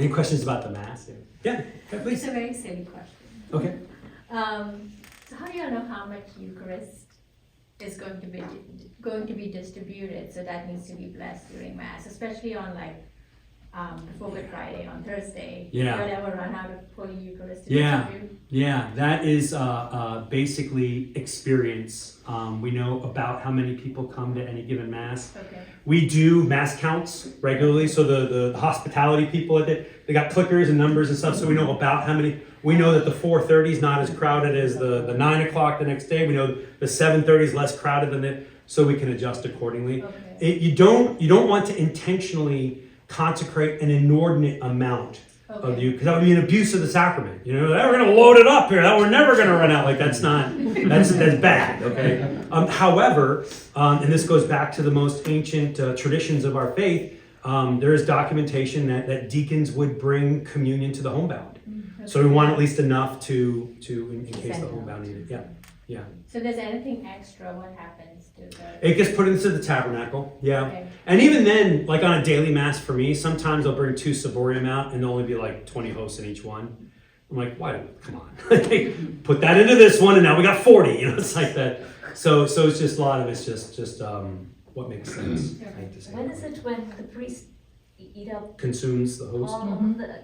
Any questions about the Mass? Yeah, please. It's a very silly question. Okay. So how do you know how much Eucharist is going to be distributed? So that needs to be blessed during Mass, especially on like before Good Friday on Thursday. Yeah. You'll never run out of Holy Eucharist to Yeah. distribute. Yeah, that is basically experience. We know about how many people come to any given Mass. Okay. We do Mass counts regularly, so the hospitality people, they got clickers and numbers and stuff, so we know about how many. We know that the 4:30 is not as crowded as the 9 o'clock the next day. We know the 7:30 is less crowded than it, so we can adjust accordingly. Okay. You don't want to intentionally consecrate an inordinate amount of you, because that would be an abuse of the sacrament. You know, we're going to load it up here. That we're never going to run out. Like that's bad. Okay. However, and this goes back to the most ancient traditions of our faith. There is documentation that deacons would bring communion to the homebound. So we want at least enough to in case the homebound needed. Yeah. Yeah. So if there's anything extra, what happens to the? It gets put into the tabernacle, yeah. Okay. And even then, like on a daily Mass for me, sometimes I'll bring 2 ciborium out and there'll only be like 20 hosts in each one. I'm like, why? Come on. Put that into this one and now we got 40. You know, it's like that. So it's just a lot of it's just what makes sense. I think, to say. When is it when the priest eat up? Consumes the host.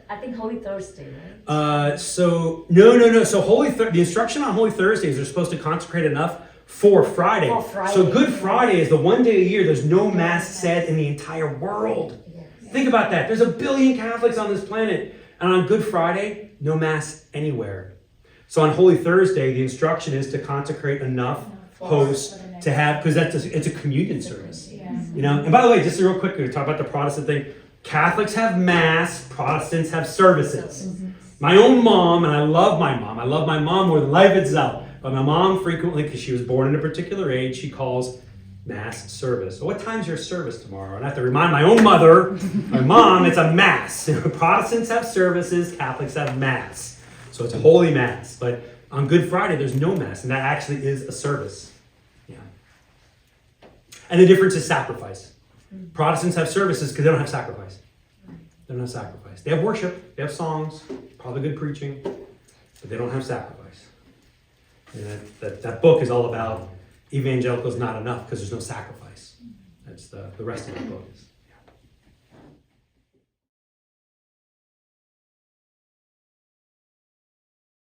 I think Holy Thursday, right? So no. So the instruction on Holy Thursday is they're supposed to consecrate enough for Friday. For Friday. So Good Friday is the one day a year there's no Mass said in the entire world. Yes. Think about that. There's 1 billion Catholics on this planet, and on Good Friday, no Mass anywhere. So on Holy Thursday, the instruction is to consecrate enough hosts to have, because it's a communion service. Yeah. You know. And by the way, just real quick, we talk about the Protestant thing. Catholics have Mass, Protestants have services. My own mom, and I love my mom more than life itself, but my mom frequently, because she was born in a particular age, she calls Mass service. So what time's your service tomorrow? And I have to remind my own mother, my mom, it's a Mass. Protestants have services, Catholics have Mass. So it's a holy Mass. But on Good Friday, there's no Mass, and that actually is a service. Yeah. And the difference is sacrifice. Protestants have services because they don't have sacrifice. They don't have sacrifice. They have worship, they have songs, probably good preaching, but they don't have sacrifice. And that book is all about evangelicals not enough because there's no sacrifice. That's the rest of the book is.